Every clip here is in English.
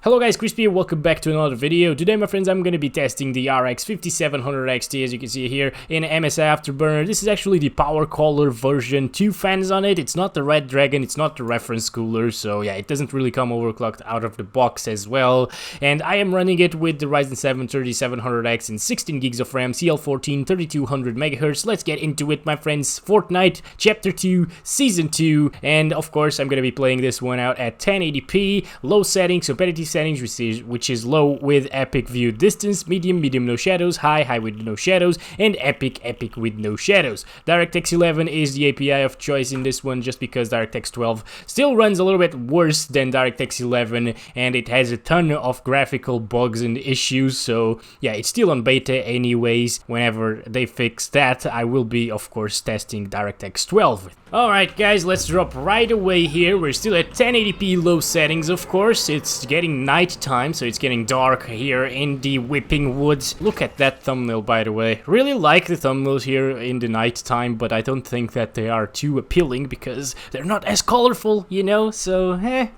Hello guys, Crispy here, welcome back to another video. Today my friends, I'm gonna be testing the RX 5700 XT as you can see here in MSI Afterburner. This is actually the PowerColor version, 2 fans on it. It's not the Red Dragon, it's not the reference cooler, so yeah, it doesn't really come overclocked out of the box as well. And I am running it with the Ryzen 7 3700X and 16 gigs of RAM, CL14, 3200 MHz. Let's get into it, my friends. Fortnite Chapter 2, Season 2, and of course I'm gonna be playing this one out at 1080p, low settings, competitive settings, which is low with epic view distance, medium no shadows, high with no shadows, and epic with no shadows. DirectX 11 is the API of choice in this one, just because DirectX 12 still runs a little bit worse than DirectX 11, and it has a ton of graphical bugs and issues. So yeah, it's still on beta anyways. Whenever they fix that, I will be of course testing DirectX 12. Alright guys, let's drop right away here. We're still at 1080p low settings, of course. It's getting night time, so it's getting dark here in the Whipping Woods. Look at that thumbnail, by the way. Really like the thumbnails here in the night time, but I don't think that they are too appealing because they're not as colorful, you know? So,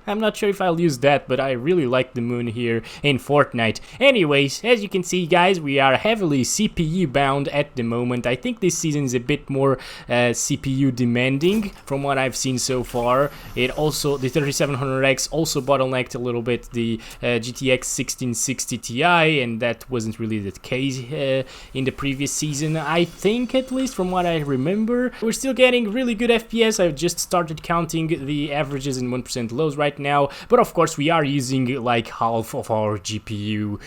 I'm not sure if I'll use that, but I really like the moon here in Fortnite. Anyways, as you can see guys, we are heavily CPU bound at the moment. I think this season is a bit more CPU demanding from what I've seen so far. It also, the 3700X also bottlenecked a little bit the GTX 1660 Ti, and that wasn't really the case in the previous season, I think, at least from what I remember. We're still getting really good FPS. I've just started counting the averages in 1% lows right now, but of course we are using like half of our GPU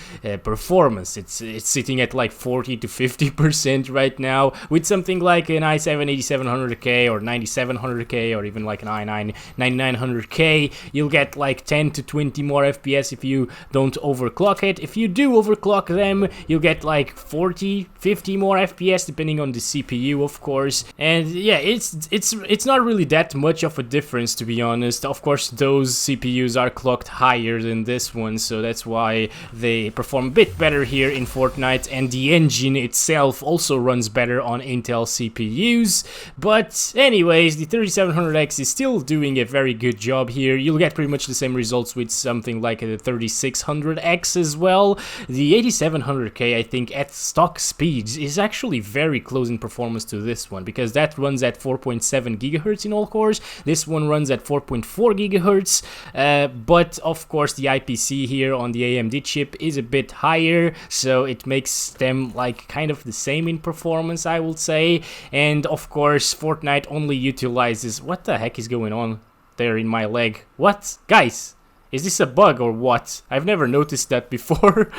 performance. It's sitting at like 40 to 50% right now. With something like an i7 8700K or 9700K or even like an i9 9900K, you'll get like 10 to 20 more FPS if you don't overclock it. If you do overclock them, you'll get like 40, 50 more FPS depending on the CPU, of course. And yeah, it's not really that much of a difference, to be honest. Of course, those CPUs are clocked higher than this one, so that's why they perform a bit better here in Fortnite, and the engine itself also runs better on Intel CPUs. But anyways, the 3700X is still doing a very good job here. You'll get pretty much the same results with something like the 3600X as well. The 8700K, I think, at stock speeds is actually very close in performance to this one, because that runs at 4.7 GHz in all cores. This one runs at 4.4 GHz, but of course the IPC here on the AMD chip is a bit higher, so it makes them like kind of the same in performance, I would say. And of course Fortnite only utilizes... What the heck is going on there in my leg? What? Guys, is this a bug or what? I've never noticed that before.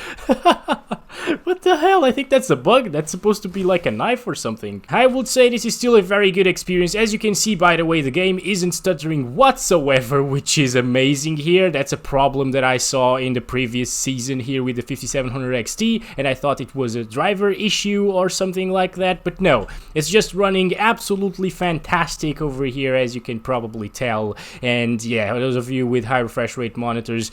What the hell? I think that's a bug. That's supposed to be like a knife or something. I would say this is still a very good experience. As you can see, by the way, the game isn't stuttering whatsoever, which is amazing here. That's a problem that I saw in the previous season here with the 5700 XT, and I thought it was a driver issue or something like that, but no. It's just running absolutely fantastic over here, as you can probably tell. And yeah, those of you with high refresh rate monitors,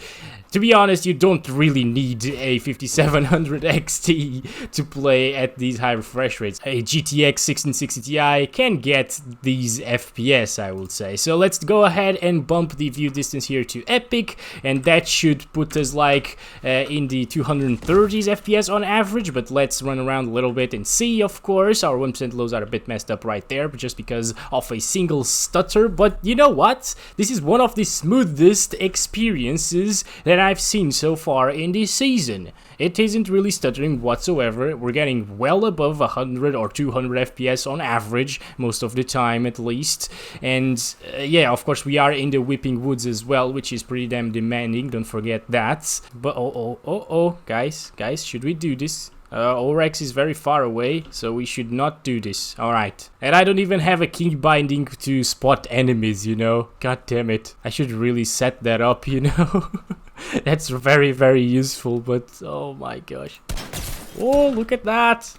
to be honest, you don't really need a 5700 XT to play at these high refresh rates. A GTX 1660 Ti can get these FPS, I would say. So let's go ahead and bump the view distance here to epic, and that should put us like in the 230s FPS on average. But let's run around a little bit and see. Of course, our 1% lows are a bit messed up right there, but just because of a single stutter. But you know what? This is one of the smoothest experiences that I've seen so far in this season. It isn't really stuttering whatsoever. We're getting well above 100 or 200 FPS on average, most of the time at least. And yeah, of course we are in the Whipping Woods as well, which is pretty damn demanding, don't forget that. But guys, should we do this? ORX is very far away, so we should not do this. Alright. And I don't even have a key binding to spot enemies, you know? God damn it. I should really set that up, you know? That's very, very useful, but oh my gosh. Oh, look at that.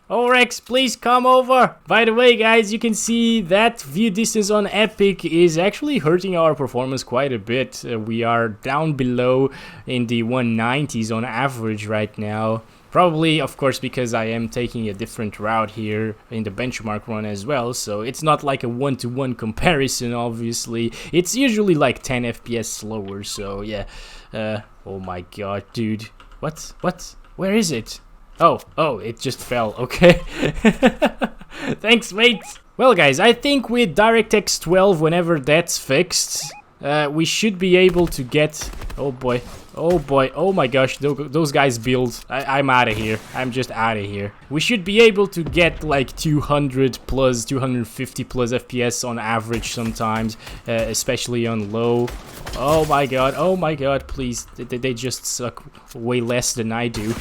RX, please come over. By the way, guys, you can see that view distance on Epic is actually hurting our performance quite a bit. We are down below in the 190s on average right now. Probably, of course, because I am taking a different route here in the benchmark run as well, so it's not like a one-to-one comparison, obviously. It's usually like 10 FPS slower, so yeah. Oh my god, dude. What? Where is it? Oh, it just fell, okay. Thanks, mate. Well, guys, I think with DirectX 12, whenever that's fixed, we should be able to get... Oh boy, oh my gosh, those guys build. I'm out of here. I'm just out of here. We should be able to get like 200 plus, 250 plus FPS on average sometimes, especially on low. Oh my god, please. They just suck way less than I do.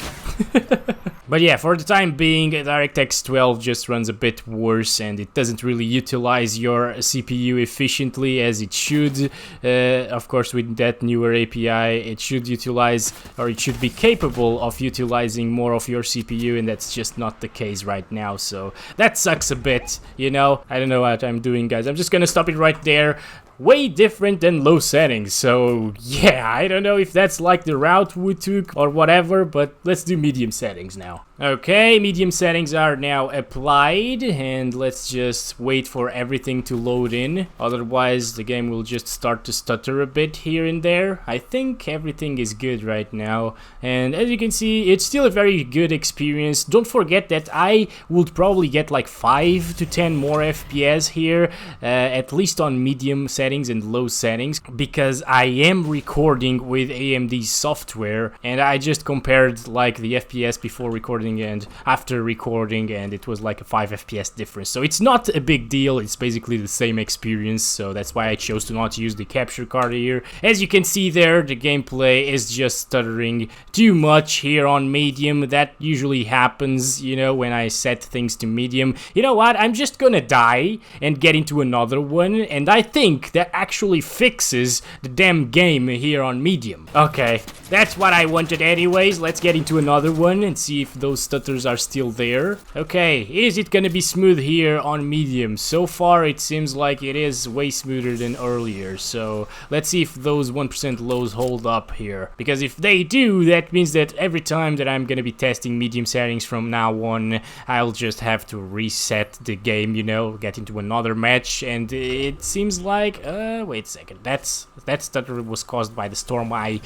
But yeah, for the time being, DirectX 12 just runs a bit worse and it doesn't really utilize your CPU efficiently as it should. Of course, with that newer API, it should utilize, or it should be capable of utilizing more of your CPU, and that's just not the case right now, so that sucks a bit, you know. I don't know what I'm doing, guys. I'm just gonna stop it right there. Way different than low settings, so yeah, I don't know if that's like the route we took or whatever, but let's do medium settings now. Okay, medium settings are now applied, and let's just wait for everything to load in, otherwise the game will just start to stutter a bit here and there. I think everything is good right now, and as you can see, it's still a very good experience. Don't forget that I would probably get like 5 to 10 more FPS here, at least on medium settings and low settings, because I am recording with AMD software, and I just compared like the FPS before recording and after recording, and it was like a 5 FPS difference, so it's not a big deal. It's basically the same experience, so that's why I chose to not use the capture card here. As you can see there, the gameplay is just stuttering too much here on medium. That usually happens, you know, when I set things to medium. You know what, I'm just gonna die and get into another one, and I think that actually fixes the damn game here on medium. Okay, that's what I wanted anyways. Let's get into another one and see if those stutters are still there. Okay, is it gonna be smooth here on medium? So far it seems like it is way smoother than earlier, so let's see if those 1% lows hold up here, because if they do, that means that every time that I'm gonna be testing medium settings from now on, I'll just have to reset the game, you know, get into another match, and it seems like wait a second, that stutter was caused by the storm I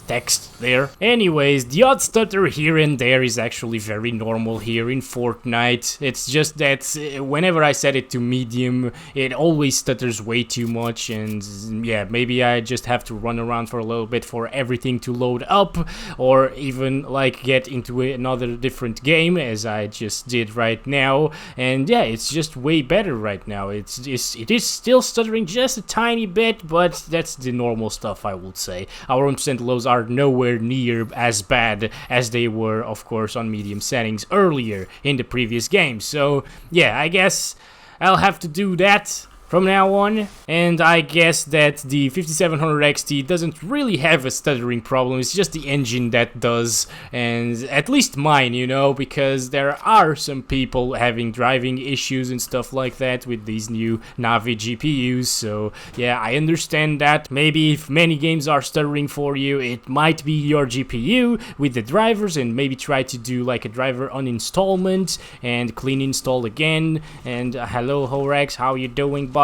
text there. Anyways, the odd stutter here and there is actually very normal here in Fortnite. It's just that whenever I set it to medium, it always stutters way too much, and yeah, maybe I just have to run around for a little bit for everything to load up, or even like get into another different game as I just did right now, and yeah, it's just way better right now. It is still stuttering just a tiny bit, but that's the normal stuff, I would say. Our 1% lows are nowhere near as bad as they were, of course, on medium settings earlier in the previous game. So yeah, I guess I'll have to do that from now on, and I guess that the 5700 XT doesn't really have a stuttering problem. It's just the engine that does, and at least mine, you know, because there are some people having driving issues and stuff like that with these new Navi GPUs, so yeah, I understand that. Maybe if many games are stuttering for you, it might be your GPU with the drivers, and maybe try to do like a driver uninstallment and clean install again. And hello Horax, how you doing, buddy?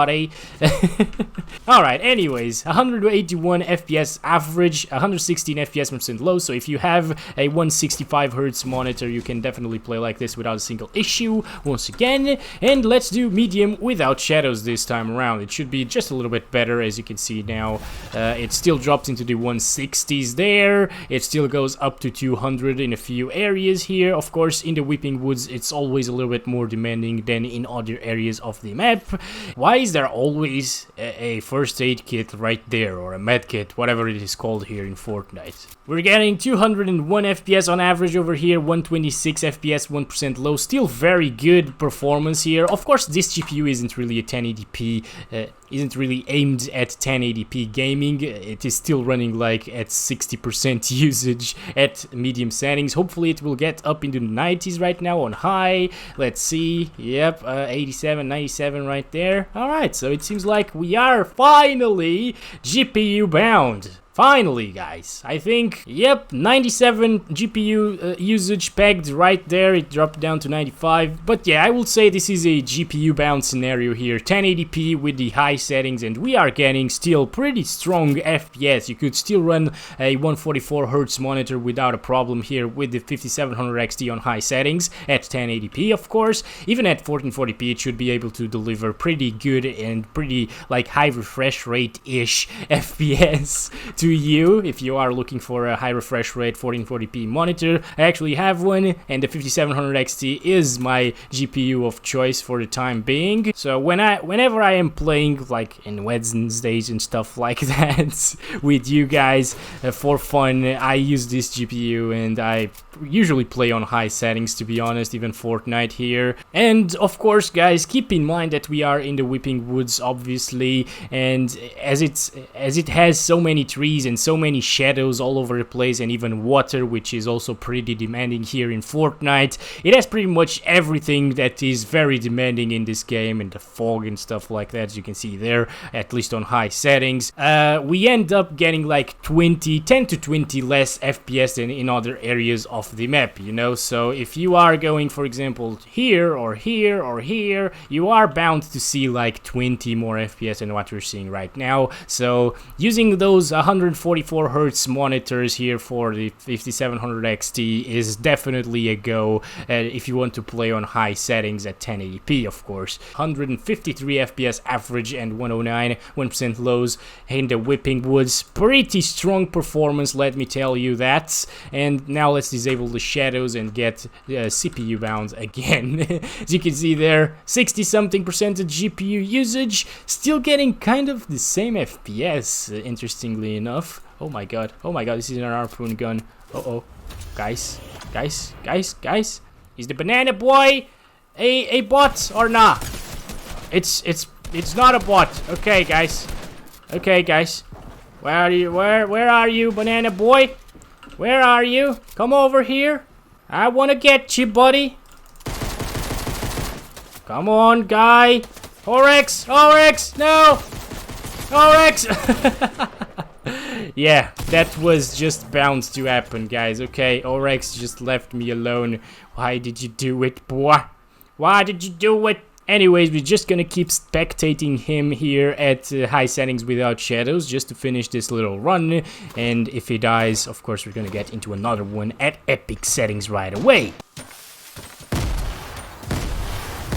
Alright, anyways, 181 FPS average, 116 FPS percent low, so if you have a 165Hz monitor, you can definitely play like this without a single issue, once again. And let's do medium without shadows this time around. It should be just a little bit better, as you can see now. It still dropped into the 160s there, it still goes up to 200 in a few areas here. Of course, in the Weeping Woods, it's always a little bit more demanding than in other areas of the map. Why is there always a first aid kit right there, or a med kit, whatever it is called here in Fortnite? We're getting 201 FPS on average over here, 126 FPS, 1% low, still very good performance here. Of course, this GPU isn't really a 1080p isn't really aimed at 1080p gaming. It is still running like at 60% usage at medium settings. Hopefully it will get up into the 90s right now on high. Let's see. Yep, 87, 97 right there. Alright, so it seems like we are finally GPU bound. Finally, guys, I think, yep, 97 GPU usage pegged right there. It dropped down to 95. But yeah, I will say this is a GPU bound scenario here. 1080p with the high settings, and we are getting still pretty strong FPS. You could still run a 144Hz monitor without a problem here with the 5700 XT on high settings at 1080p, of course. Even at 1440p, it should be able to deliver pretty good and pretty like high refresh rate-ish FPS to you if you are looking for a high refresh rate 1440p monitor. I actually have one, and the 5700 XT is my GPU of choice for the time being. So whenever I am playing like in Wednesdays and stuff like that with you guys for fun, I use this GPU, and I usually play on high settings, to be honest, even Fortnite here. And of course, guys, keep in mind that we are in the Whipping Woods, obviously, and as it has so many trees and so many shadows all over the place, and even water, which is also pretty demanding here in Fortnite. It has pretty much everything that is very demanding in this game, and the fog and stuff like that, as you can see there, at least on high settings. We end up getting like 10 to 20 less FPS than in other areas of the map, you know. So if you are going, for example, here or here or here, you are bound to see like 20 more FPS than what we're seeing right now. So using those 144Hz monitors here for the 5700 XT is definitely a go if you want to play on high settings at 1080p, of course. 153 FPS average and 109, 1% lows in the Whipping Woods. Pretty strong performance, let me tell you that. And now let's disable the shadows and get CPU bound again. As you can see there, 60-something percent of GPU usage, still getting kind of the same FPS, interestingly enough. Oh my god, this is an harpoon gun. Uh-oh. Guys, is the banana boy a bot or not? It's not a bot. Okay, guys. Where are you, banana boy? Where are you? Come over here. I wanna get you, buddy. Come on, guy. RX, no! RX! Yeah, that was just bound to happen, guys. Okay, RX just left me alone. Why did you do it, boy? Why did you do it? Anyways, we're just gonna keep spectating him here at high settings without shadows just to finish this little run. And if he dies, of course, we're gonna get into another one at epic settings right away.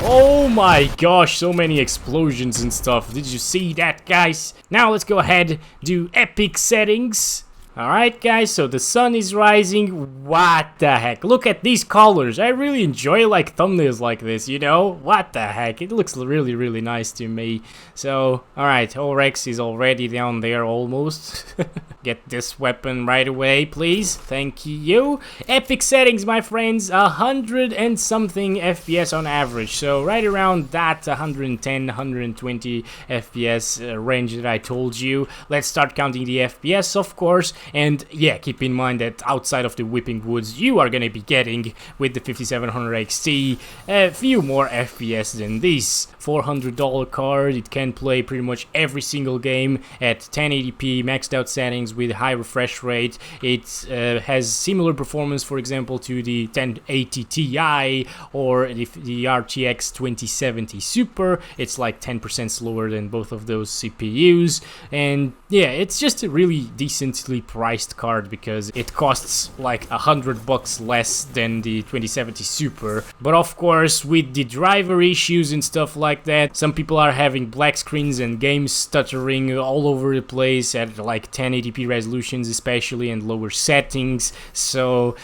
Oh my gosh, so many explosions and stuff. Did you see that, guys? Now let's go ahead, do epic settings. Alright, guys, so the sun is rising. What the heck? Look at these colors. I really enjoy like thumbnails like this, you know? What the heck? It looks really, really nice to me. So, alright, RX is already down there almost. Get this weapon right away, please. Thank you. Epic settings, my friends. 100 and something FPS on average. So, right around that 110, 120 FPS range that I told you. Let's start counting the FPS, of course. And yeah, keep in mind that outside of the Whipping Woods, you are going to be getting, with the 5700 XT, a few more FPS than this. $400 card, it can play pretty much every single game at 1080p maxed out settings with high refresh rate. It has similar performance, for example, to the 1080 Ti or the RTX 2070 Super. It's like 10% slower than both of those CPUs. And yeah, it's just a really decently priced card because it costs like $100 less than the 2070 Super. But of course, with the driver issues and stuff like that, some people are having black screens and games stuttering all over the place at like 1080p resolutions especially and lower settings. So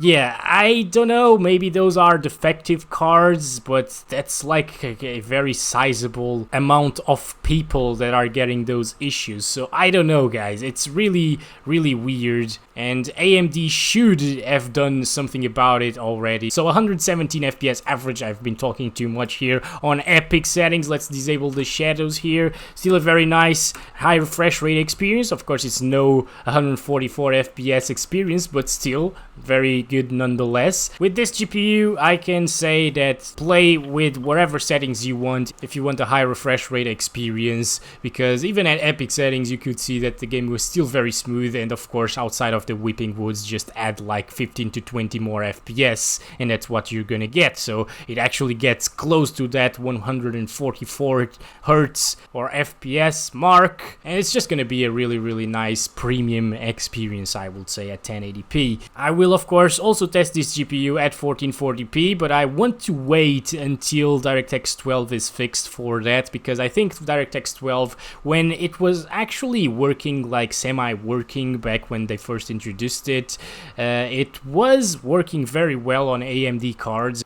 Yeah, I don't know, maybe those are defective cards, but that's like a very sizable amount of people that are getting those issues. So I don't know, guys, it's really weird, and AMD should have done something about it already. So 117 FPS average, I've been talking too much here. On epic settings, let's disable the shadows here. Still a very nice high refresh rate experience. Of course, it's no 144 FPS experience, but still very good nonetheless. With this GPU, I can say that play with whatever settings you want if you want a high refresh rate experience, because even at epic settings you could see that the game was still very smooth, and of course outside of the whipping woods just add like 15 to 20 more FPS and that's what you're gonna get. So it actually gets close to that 144 hertz or FPS mark, and it's just gonna be a really nice premium experience, I would say, at 1080p. I will of course also test this GPU at 1440p, but I want to wait until DirectX 12 is fixed for that, because I think DirectX 12, when it was actually working, like semi-working back when they first introduced it, it was working very well on AMD cards.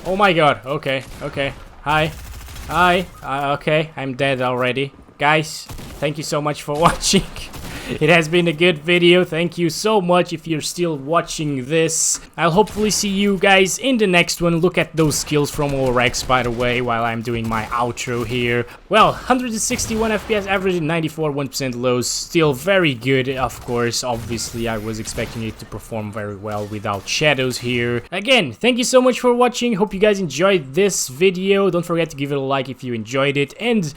Oh my god, okay, hi, okay, I'm dead already. Guys, thank you so much for watching. It has been a good video. Thank you so much if you're still watching this. I'll hopefully see you guys in the next one. Look at those skills from RX, by the way, while I'm doing my outro here. Well, 161 FPS average and 94 1% lows. Still very good, of course. Obviously, I was expecting it to perform very well without shadows here. Again, thank you so much for watching. Hope you guys enjoyed this video. Don't forget to give it a like if you enjoyed it, and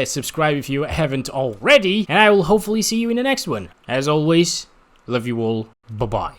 subscribe if you haven't already. And I will hopefully see you in the next one. As always, love you all. Bye-bye.